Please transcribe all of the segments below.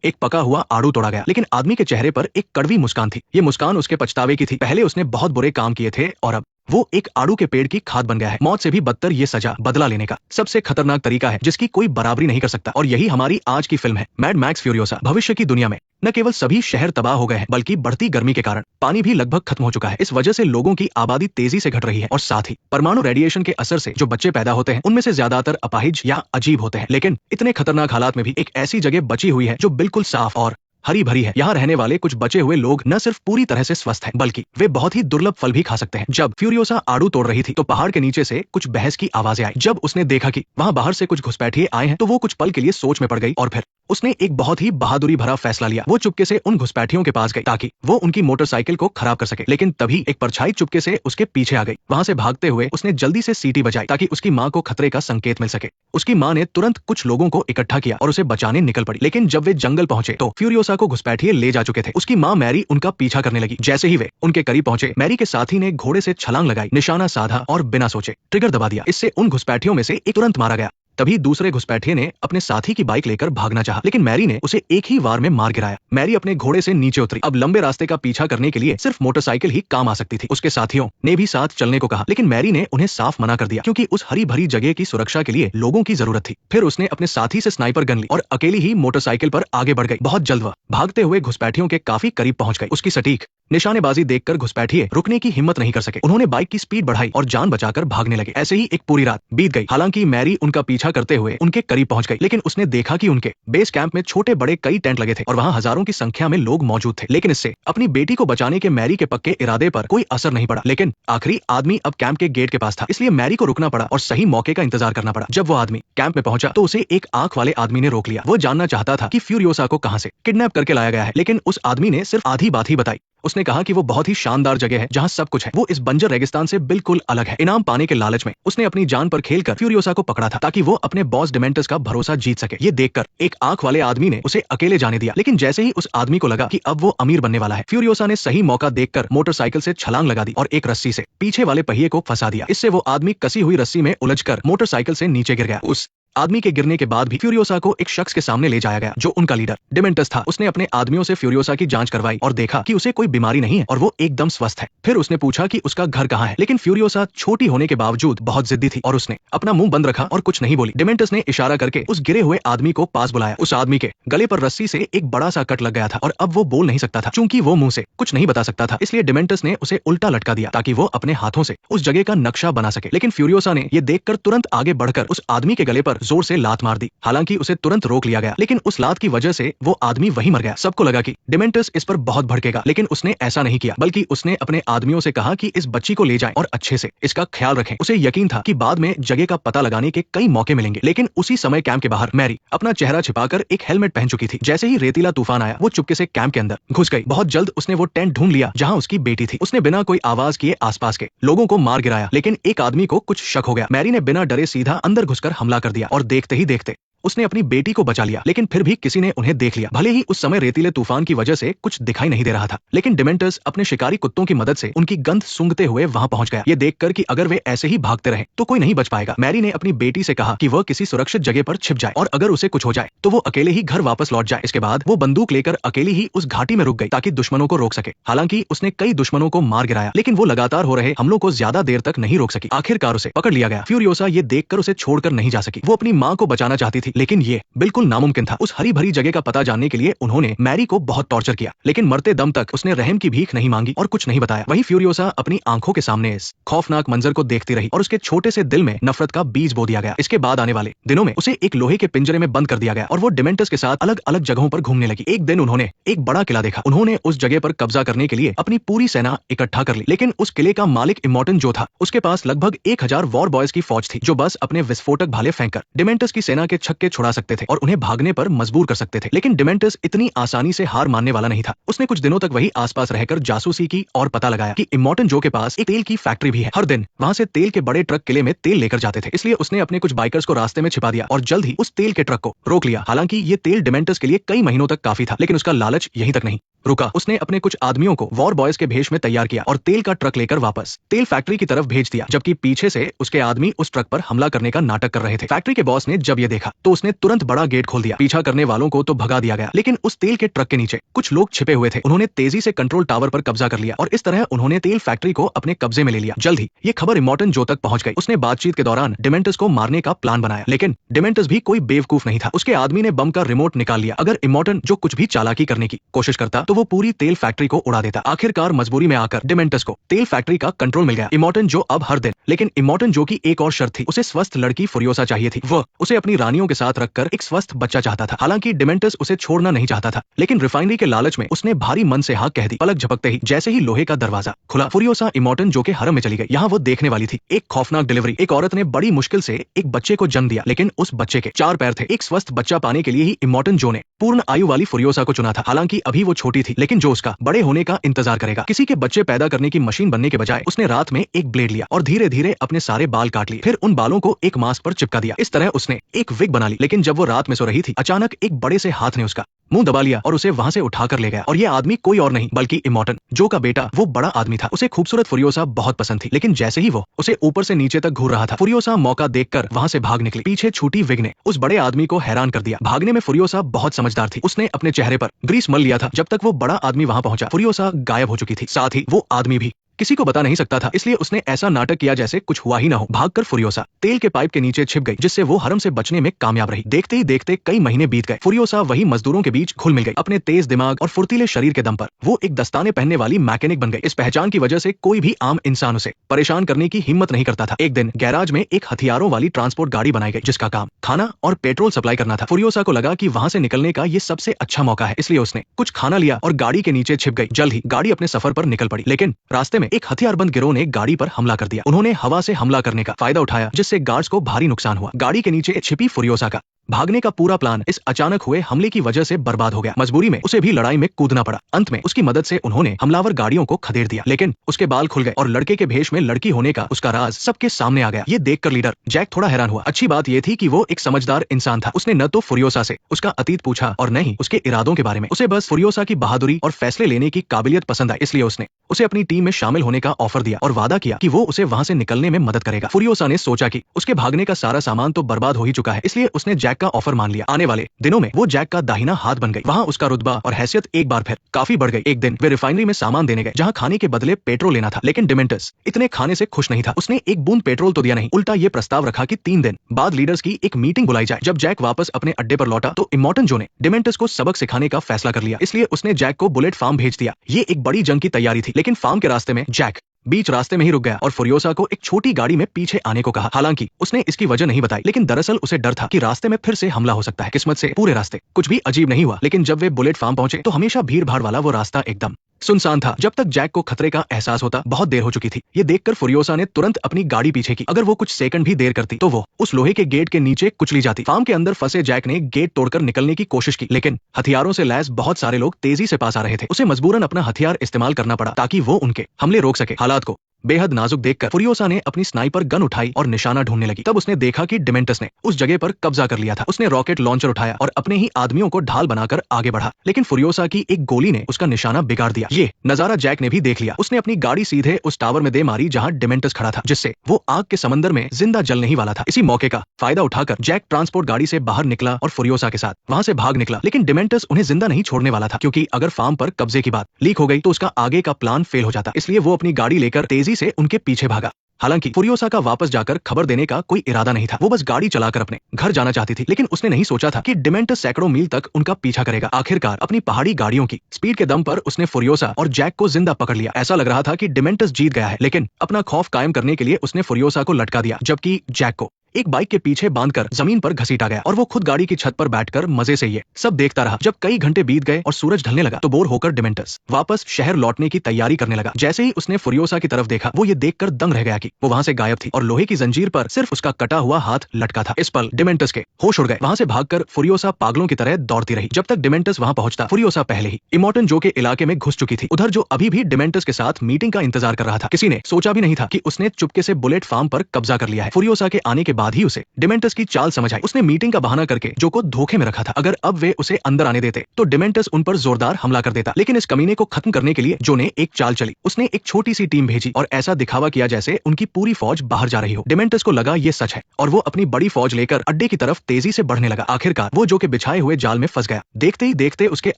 एक पका हुआ आड़ू तोड़ा गया, लेकिन आदमी के चेहरे पर एक कड़वी मुस्कान थी। ये मुस्कान उसके पछतावे की थी। पहले उसने बहुत बुरे काम किए थे और अब वो एक आड़ू के पेड़ की खाद बन गया है। मौत से भी बदतर ये सजा बदला लेने का सबसे खतरनाक तरीका है, जिसकी कोई बराबरी नहीं कर सकता। और यही हमारी आज की फिल्म है, मैड मैक्स फ्यूरियोसा। भविष्य की दुनिया में न केवल सभी शहर तबाह हो गए हैं, बल्कि बढ़ती गर्मी के कारण पानी भी लगभग खत्म हो चुका है। इस वजह से लोगों की आबादी तेजी से घट रही है और साथ ही परमाणु रेडिएशन के असर से जो बच्चे पैदा होते हैं, उनमें से ज्यादातर अपाहिज या अजीब होते हैं। लेकिन इतने खतरनाक हालात में भी एक ऐसी जगह बची हुई है जो बिल्कुल साफ और हरी भरी है। यहाँ रहने वाले कुछ बचे हुए लोग न सिर्फ पूरी तरह से स्वस्थ हैं, बल्कि वे बहुत ही दुर्लभ फल भी खा सकते हैं। जब फ्यूरियोसा आड़ू तोड़ रही थी तो पहाड़ के नीचे से कुछ बहस की आवाजें आई। जब उसने देखा कि वहाँ बाहर से कुछ घुसपैठिए आए हैं, तो वो कुछ पल के लिए सोच में पड़ गई और फिर उसने एक बहुत ही बहादुरी भरा फैसला लिया। वो चुपके से उन घुसपैठियों के पास गई ताकि वो उनकी मोटरसाइकिल को खराब कर सके। लेकिन तभी एक परछाई चुपके से उसके पीछे आ गई। वहां से भागते हुए उसने जल्दी से सीटी बजाई ताकि उसकी माँ को खतरे का संकेत मिल सके। उसकी माँ ने तुरंत कुछ लोगों को इकट्ठा किया और उसे बचाने निकल पड़ी। लेकिन जब वे जंगल पहुंचे तो फ्यूरियोसा को घुसपैठिए ले जा चुके थे। उसकी माँ मैरी उनका पीछा करने लगी। जैसे ही वे उनके करीब पहुंचे, मैरी के साथी ने घोड़े से छलांग लगाई, निशाना साधा और बिना सोचे ट्रिगर दबा दिया। इससे उन घुसपैठियों में से एक तुरंत मारा गया। तभी दूसरे घुसपैठिए ने अपने साथी की बाइक लेकर भागना चाहा, लेकिन मैरी ने उसे एक ही वार में मार गिराया। मैरी अपने घोड़े से नीचे उतरी। अब लंबे रास्ते का पीछा करने के लिए सिर्फ मोटरसाइकिल ही काम आ सकती थी। उसके साथियों ने भी साथ चलने को कहा, लेकिन मैरी ने उन्हें साफ मना कर दिया, क्योंकि उस हरी भरी जगह की सुरक्षा के लिए लोगों की जरूरत थी। फिर उसने अपने साथी से स्नाइपर गन ली और अकेली ही मोटरसाइकिल पर आगे बढ़ गई। बहुत जल्द वह भागते हुए घुसपैठियों के काफी करीब पहुंच गई। उसकी सटीक निशानेबाजी देखकर घुसपैठिए रुकने की हिम्मत नहीं कर सके। उन्होंने बाइक की स्पीड बढ़ाई और जान बचाकर भागने लगे। ऐसे ही एक पूरी रात बीत गई। हालांकि मैरी उनका पीछा करते हुए उनके करीब पहुंच गई, लेकिन उसने देखा कि उनके बेस कैंप में छोटे बड़े कई टेंट लगे थे और वहां हजारों की संख्या में लोग मौजूद थे। लेकिन इससे अपनी बेटी को बचाने के मैरी के पक्के इरादे पर कोई असर नहीं पड़ा। लेकिन आखिरी आदमी अब कैंप के गेट के पास था, इसलिए मैरी को रुकना पड़ा और सही मौके का इंतजार करना पड़ा। जब वो आदमी कैंप में पहुंचा तो उसे एक आंख वाले आदमी ने रोक लिया। वो जानना चाहता था कि फ्यूरियोसा को कहां से किडनैप करके लाया गया है, लेकिन उस आदमी ने सिर्फ आधी बात ही बताई। उसने कहा कि वो बहुत ही शानदार जगह है जहां सब कुछ है। वो इस बंजर रेगिस्तान से बिल्कुल अलग है। इनाम पाने के लालच में उसने अपनी जान पर खेलकर फ्यूरियोसा को पकड़ा था, ताकि वो अपने बॉस डिमेंटस का भरोसा जीत सके। ये देखकर एक आंख वाले आदमी ने उसे अकेले जाने दिया, लेकिन जैसे ही उस आदमी को लगा कि अब वो अमीर बनने वाला है, फ्यूरियोसा ने सही मौका देखकर मोटरसाइकिल से छलांग लगा दी और एक रस्सी से पीछे वाले पहिए को फंसा दिया। इससे वो आदमी कसी हुई रस्सी में उलझकर मोटरसाइकिल से नीचे गिर गया। उस आदमी के गिरने के बाद भी फ्यूरियोसा को एक शख्स के सामने ले जाया गया, जो उनका लीडर डिमेंटस था। उसने अपने आदमियों से फ्यूरियोसा की जांच करवाई और देखा कि उसे कोई बीमारी नहीं है और वो एकदम स्वस्थ है। फिर उसने पूछा कि उसका घर कहाँ है, लेकिन फ्यूरियोसा छोटी होने के बावजूद बहुत जिद्दी थी और उसने अपना मुंह बंद रखा और कुछ नहीं बोली। डिमेंटस ने इशारा करके उस गिरे हुए आदमी को पास बुलाया। उस आदमी के गले पर रस्सी से एक बड़ा सा कट लग गया था और अब वो बोल नहीं सकता था। चूंकि वो मुंह से कुछ नहीं बता सकता था, इसलिए डिमेंटस ने उसे उल्टा लटका दिया ताकि वो अपने हाथों से उस जगह का नक्शा बना सके। लेकिन फ्यूरियोसा ने ये देखकर तुरंत आगे बढ़कर उस आदमी के गले पर जोर से लात मार दी। हालांकि उसे तुरंत रोक लिया गया, लेकिन उस लात की वजह से वो आदमी वहीं मर गया। सबको लगा कि डिमेंटस इस पर बहुत भड़केगा, लेकिन उसने ऐसा नहीं किया, बल्कि उसने अपने आदमियों से कहा कि इस बच्ची को ले जाएं और अच्छे से इसका ख्याल रखें। उसे यकीन था कि बाद में जगह का पता लगाने के कई मौके मिलेंगे। लेकिन उसी समय कैंप के बाहर मैरी अपना चेहरा छिपाकर एक हेलमेट पहन चुकी थी। जैसे ही रेतीला तूफान आया, वो चुपके से कैंप के अंदर घुस गई। बहुत जल्द उसने वो टेंट ढूंढ लिया जहाँ उसकी बेटी थी। उसने बिना कोई आवाज किए आसपास के लोगों को मार गिराया, लेकिन एक आदमी को कुछ शक हो गया। मैरी ने बिना डरे सीधा अंदर घुसकर हमला कर दिया और देखते ही देखते उसने अपनी बेटी को बचा लिया। लेकिन फिर भी किसी ने उन्हें देख लिया। भले ही उस समय रेतीले तूफान की वजह से कुछ दिखाई नहीं दे रहा था, लेकिन डिमेंटस अपने शिकारी कुत्तों की मदद से उनकी गंध सूंघते हुए वहां पहुंच गया। ये देखकर कि अगर वे ऐसे ही भागते रहे तो कोई नहीं बच पाएगा, मैरी ने अपनी बेटी से कहा कि वह किसी सुरक्षित जगह पर छिप जाए और अगर उसे कुछ हो जाए तो वो अकेले ही घर वापस लौट जाए। इसके बाद वो बंदूक लेकर अकेली ही उस घाटी में रुक गई ताकि दुश्मनों को रोक सके। हालांकि उसने कई दुश्मनों को मार गिराया, लेकिन वो लगातार हो रहे हमलों को ज्यादा देर तक नहीं रोक सकी। आखिरकार उसे पकड़ लिया गया। फ्यूरियोसा ये देखकर उसे छोड़कर नहीं जा सकी। वो अपनी माँ को बचाना चाहती थी, लेकिन ये बिल्कुल नामुमकिन था। उस हरी भरी जगह का पता जानने के लिए उन्होंने मैरी को बहुत टॉर्चर किया, लेकिन मरते दम तक उसने रहम की भीख नहीं मांगी और कुछ नहीं बताया। वहीं फ्यूरियोसा अपनी आंखों के सामने इस खौफनाक मंजर को देखती रही और उसके छोटे से दिल में नफरत का बीज बो दिया गया। इसके बाद आने वाले दिनों में उसे एक लोहे के पिंजरे में बंद कर दिया गया और वो डिमेंटस के साथ अलग अलग जगहों पर घूमने लगी। एक दिन उन्होंने एक बड़ा किला देखा। उन्होंने उस जगह पर कब्जा करने के लिए अपनी पूरी सेना इकट्ठा कर ली, लेकिन उस किले का मालिक इमोर्टन जो था, उसके पास लगभग 1000 वॉर बॉयज की फौज थी, जो बस अपने विस्फोटक भाले फेंककर डिमेंटस की सेना के छक्के छुड़ा सकते थे और उन्हें भागने पर मजबूर कर सकते थे। लेकिन डिमेंटस इतनी आसानी से हार मानने वाला नहीं था। उसने कुछ दिनों तक वही आसपास रहकर जासूसी की और पता लगाया कि इमोर्टन जो के पास एक तेल की फैक्ट्री भी है। हर दिन वहां से तेल के बड़े ट्रक किले में तेल लेकर जाते थे, इसलिए उसने अपने कुछ बाइकर्स को रास्ते में छिपा दिया और जल्द ही उस तेल के ट्रक को रोक लिया। हालांकि ये तेल डिमेंटस के लिए कई महीनों तक काफी था, लेकिन उसका लालच यहीं तक नहीं। रुका। उसने अपने कुछ आदमियों को वॉर बॉयज के भेष में तैयार किया और तेल का ट्रक लेकर वापस तेल फैक्ट्री की तरफ भेज दिया, जबकि पीछे से उसके आदमी उस ट्रक पर हमला करने का नाटक कर रहे थे। फैक्ट्री के बॉस ने जब ये देखा तो उसने तुरंत बड़ा गेट खोल दिया। पीछा करने वालों को तो भगा दिया गया, लेकिन उस तेल के ट्रक के नीचे कुछ लोग छिपे हुए थे। उन्होंने तेजी से कंट्रोल टावर पर कब्जा कर लिया और इस तरह उन्होंने तेल फैक्ट्री को अपने कब्जे में ले लिया। जल्द ही ये खबर इमोर्टन जो तक पहुंच गई। उसने बातचीत के दौरान डिमेंटस को मारने का प्लान बनाया, लेकिन डिमेंटस भी कोई बेवकूफ नहीं था। उसके आदमी ने बम का रिमोट निकाल लिया। अगर इमोर्टन जो कुछ भी चालाकी करने की कोशिश करता तो वो पूरी तेल फैक्ट्री को उड़ा देता। आखिरकार मजबूरी में आकर डिमेंटस को तेल फैक्ट्री का कंट्रोल मिल गया। इमोर्टन जो अब हर दिन, लेकिन इमोर्टन जो की एक और शर्त थी, उसे स्वस्थ लड़की फुरियोसा चाहिए थी। वह उसे अपनी रानियों के साथ रखकर एक स्वस्थ बच्चा चाहता था। हालांकि डिमेंटस उसे छोड़ना नहीं चाहता था, लेकिन रिफाइनरी के लालच में उसने भारी मन से हाँ कह दी। पलक झपकते ही जैसे ही लोहे का दरवाजा खुला, फुरियोसा इमोर्टन जो के हरम में चली गई। यहाँ वो देखने वाली थी एक खौफनाक डिलीवरी। एक औरत ने बड़ी मुश्किल से एक बच्चे को जन्म दिया, लेकिन उस बच्चे के 4 पैर थे। एक स्वस्थ बच्चा पाने के लिए ही इमोर्टन जो ने पूर्ण आयु वाली फुरियोसा को चुना था। हालांकि अभी वो छोटी थी, लेकिन जो उसका बड़े होने का इंतजार करेगा। किसी के बच्चे पैदा करने की मशीन बनने के बजाय उसने रात में एक ब्लेड लिया और धीरे धीरे अपने सारे बाल काट लिए। फिर उन बालों को एक मास्क पर चिपका दिया। इस तरह उसने एक विग बना ली। लेकिन जब वो रात में सो रही थी, अचानक एक बड़े से हाथ ने उसका मुंह दबा लिया और उसे वहां से उठाकर ले गया। और ये आदमी कोई और नहीं बल्कि इमोर्टन जो का बेटा वो बड़ा आदमी था। उसे खूबसूरत फुरियोसा बहुत पसंद थी, लेकिन जैसे ही वो उसे ऊपर से नीचे तक घूर रहा था, फुरियोसा मौका देखकर वहां से भाग निकली। पीछे छूटी विग ने उस बड़े आदमी को हैरान कर दिया। भागने में फुरियोसा बहुत समझदार थी। उसने अपने चेहरे पर ग्रीस मल लिया था। जब तक वो बड़ा आदमी वहां पहुंचा, फुरियोसा गायब हो चुकी थी। साथ ही वो आदमी भी किसी को बता नहीं सकता था, इसलिए उसने ऐसा नाटक किया जैसे कुछ हुआ ही ना हो। भागकर फुरियोसा तेल के पाइप के नीचे छिप गई, जिससे वो हरम से बचने में कामयाब रही। देखते ही देखते कई महीने बीत गए। फुरियोसा वही मजदूरों के बीच घुल मिल गई। अपने तेज दिमाग और फुर्तीले शरीर के दम पर वो एक दस्ताने पहनने वाली मैकेनिक बन गई। इस पहचान की वजह से कोई भी आम इंसान उसे परेशान करने की हिम्मत नहीं करता था। एक दिन गैराज में एक हथियारों वाली ट्रांसपोर्ट गाड़ी बनाई गई, जिसका काम खाना और पेट्रोल सप्लाई करना था। फुरियोसा को लगा कि वहां से निकलने का ये सबसे अच्छा मौका है, इसलिए उसने कुछ खाना लिया और गाड़ी के नीचे छिप गई। जल्द ही गाड़ी अपने सफर पर निकल पड़ी, लेकिन रास्ते में एक हथियारबंद गिरोह ने गाड़ी पर हमला कर दिया। उन्होंने हवा से हमला करने का फायदा उठाया, जिससे गार्ड्स को भारी नुकसान हुआ। गाड़ी के नीचे छिपी फुरियोसा का भागने का पूरा प्लान इस अचानक हुए हमले की वजह से बर्बाद हो गया। मजबूरी में उसे भी लड़ाई में कूदना पड़ा। अंत में उसकी मदद से उन्होंने हमलावर गाड़ियों को खदेड़ दिया, लेकिन उसके बाल खुल गए और लड़के के भेष में लड़की होने का उसका राज सबके सामने आ गया। ये देखकर लीडर जैक थोड़ा हैरान हुआ। अच्छी बात यह थी कि वो एक समझदार इंसान था। उसने न तो फुरियोसा से उसका अतीत पूछा और न ही उसके इरादों के बारे में। उसे बस फुरियोसा की बहादुरी और फैसले लेने की काबिलियत पसंद आई, इसलिए उसने उसे अपनी टीम में शामिल होने का ऑफर दिया और वादा किया कि वो उसे वहां से निकलने में मदद करेगा। फुरियोसा ने सोचा कि उसके भागने का सारा सामान तो बर्बाद हो ही चुका है, इसलिए उसने जैक का ऑफर मान लिया। आने वाले दिनों में वो जैक का दाहिना हाथ बन गई। वहां उसका रुतबा और हैसियत एक बार फिर काफी बढ़ गई। एक दिन वे रिफाइनरी में सामान देने गए, जहां खाने के बदले पेट्रोल लेना था, लेकिन डिमेंटस इतने खाने से खुश नहीं था। उसने एक बूंद पेट्रोल तो दिया नहीं, उल्टा ये प्रस्ताव रखा कि 3 दिन बाद लीडर्स की एक मीटिंग बुलाई जाए। जब जैक वापस अपने अड्डे पर लौटा तो इमोर्टन जो ने डिमेंटस को सबक सिखाने का फैसला कर लिया, इसलिए उसने जैक को बुलेट फार्म भेज दिया। ये एक बड़ी जंग की तैयारी थी, लेकिन फार्म के रास्ते में जैक बीच रास्ते में ही रुक गया और फुरियोसा को एक छोटी गाड़ी में पीछे आने को कहा। हालांकि उसने इसकी वजह नहीं बताई, लेकिन दरअसल उसे डर था कि रास्ते में फिर से हमला हो सकता है। किस्मत से पूरे रास्ते कुछ भी अजीब नहीं हुआ, लेकिन जब वे बुलेट फार्म पहुंचे तो हमेशा भीड़ भाड़ वाला वो रास्ता एकदम सुनसान था। जब तक जैक को खतरे का एहसास होता, बहुत देर हो चुकी थी। ये देखकर फुरियोसा ने तुरंत अपनी गाड़ी पीछे की। अगर वो कुछ सेकंड भी देर करती तो वो उस लोहे के गेट के नीचे कुचली जाती। फार्म के अंदर फंसे जैक ने गेट तोड़कर निकलने की कोशिश की, लेकिन हथियारों से लैस बहुत सारे लोग तेजी से पास आ रहे थे। उसे मजबूरन अपना हथियार इस्तेमाल करना पड़ा ताकि वो उनके हमले रोक सके। हालात को बेहद नाजुक देखकर फुरियोसा ने अपनी स्नाइपर गन उठाई और निशाना ढूंढने लगी। तब उसने देखा कि डिमेंटस ने उस जगह पर कब्जा कर लिया था। उसने रॉकेट लॉन्चर उठाया और अपने ही आदमियों को ढाल बनाकर आगे बढ़ा, लेकिन फुरियोसा की एक गोली ने उसका निशाना बिगाड़ दिया। ये नजारा जैक ने भी देख लिया। उसने अपनी गाड़ी सीधे उस टावर में दे मारी जहां डिमेंटस खड़ा था, जिससे वो आग के समंदर में जिंदा जलने ही वाला था। इसी मौके का फायदा उठाकर जैक ट्रांसपोर्ट गाड़ी से बाहर निकला और फुरियोसा के साथ वहां से भाग निकला। लेकिन डिमेंटस उन्हें जिंदा नहीं छोड़ने वाला था, क्योंकि अगर फार्म पर कब्जे की बात लीक हो गई तो उसका आगे का प्लान फेल हो जाता। इसलिए वो अपनी गाड़ी लेकर तेजी से उनके पीछे भागा। हालांकि फुरियोसा का वापस जाकर खबर देने का कोई इरादा नहीं था। वो बस गाड़ी चलाकर अपने घर जाना चाहती थी, लेकिन उसने नहीं सोचा था कि डिमेंटस सैकड़ों मील तक उनका पीछा करेगा। आखिरकार अपनी पहाड़ी गाड़ियों की स्पीड के दम पर उसने फुरियोसा और जैक को जिंदा पकड़ लिया। ऐसा लग रहा था कि डिमेंटस जीत गया है, लेकिन अपना खौफ कायम करने के लिए उसने फुरियोसा को लटका दिया, जबकि जैक को एक बाइक के पीछे बांधकर जमीन पर घसीटा गया और वो खुद गाड़ी की छत पर बैठकर मजे से ये सब देखता रहा। जब कई घंटे बीत गए और सूरज ढलने लगा तो बोर होकर डिमेंटस वापस शहर लौटने की तैयारी करने लगा। जैसे ही उसने फुरियोसा की तरफ देखा, वो ये देखकर दंग रह गया कि वो वहां से गायब थी और लोहे की जंजीर पर सिर्फ उसका कटा हुआ हाथ लटका था। इस पल डिमेंटस के होश उड़ गए। वहां से भागकर फुरियोसा पागलों की तरह दौड़ती रही। जब तक डिमेंटस वहां पहुंचता, फुरियोसा पहले ही इमोर्टन जो के इलाके में घुस चुकी थी। उधर जो अभी भी डिमेंटस के साथ मीटिंग का इंतजार कर रहा था। किसी ने सोचा भी नहीं था कि उसने चुपके से बुलेट फार्म पर कब्जा कर लिया है। फुरियोसा के आने के बाद ही उसे डिमेंटस की चाल समझ आई। उसने मीटिंग का बहाना करके जो को धोखे में रखा था। अगर अब वे उसे अंदर आने देते तो डिमेंटस उन पर जोरदार हमला कर देता। लेकिन इस कमीने को खत्म करने के लिए जो ने एक चाल चली। उसने एक छोटी सी टीम भेजी और ऐसा दिखावा किया जैसे उनकी पूरी फौज बाहर जा रही हो। डिमेंटस को लगा ये सच है और वो अपनी बड़ी फौज लेकर अड्डे की तरफ तेजी से बढ़ने लगा। आखिरकार वो जो के बिछाए हुए जाल में फंस गया। देखते ही देखते उसके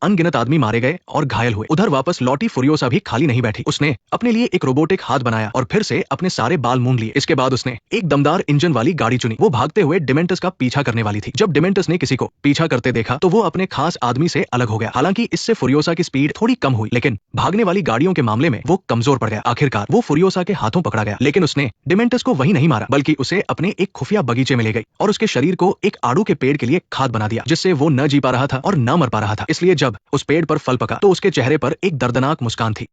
अनगिनत आदमी मारे गए और घायल हुए। उधर वापस लौटी फुरियोसा भी खाली नहीं बैठी। उसने अपने लिए एक रोबोटिक हाथ बनाया और फिर से अपने सारे बाल मूंद लिए। इसके बाद उसने एक दमदार इंजन वाली गाड़ी चुनी। वो भागते हुए डिमेंटस का पीछा करने वाली थी। जब डिमेंटस ने किसी को पीछा करते देखा तो वो अपने खास आदमी से अलग हो गया। हालांकि इससे फुरियोसा की स्पीड थोड़ी कम हुई, लेकिन भागने वाली गाड़ियों के मामले में वो कमजोर पड़ गया। आखिरकार वो फुरियोसा के हाथों पकड़ा गया, लेकिन उसने डिमेंटस को वहीं नहीं मारा बल्कि उसे अपने एक खुफिया बगीचे में ले गई और उसके शरीर को एक आड़ू के पेड़ के लिए खाद बना दिया, जिससे वो न जी पा रहा था और न मर पा रहा था। इसलिए जब उस पेड़ पर फल पका तो उसके चेहरे पर एक दर्दनाक मुस्कान थी।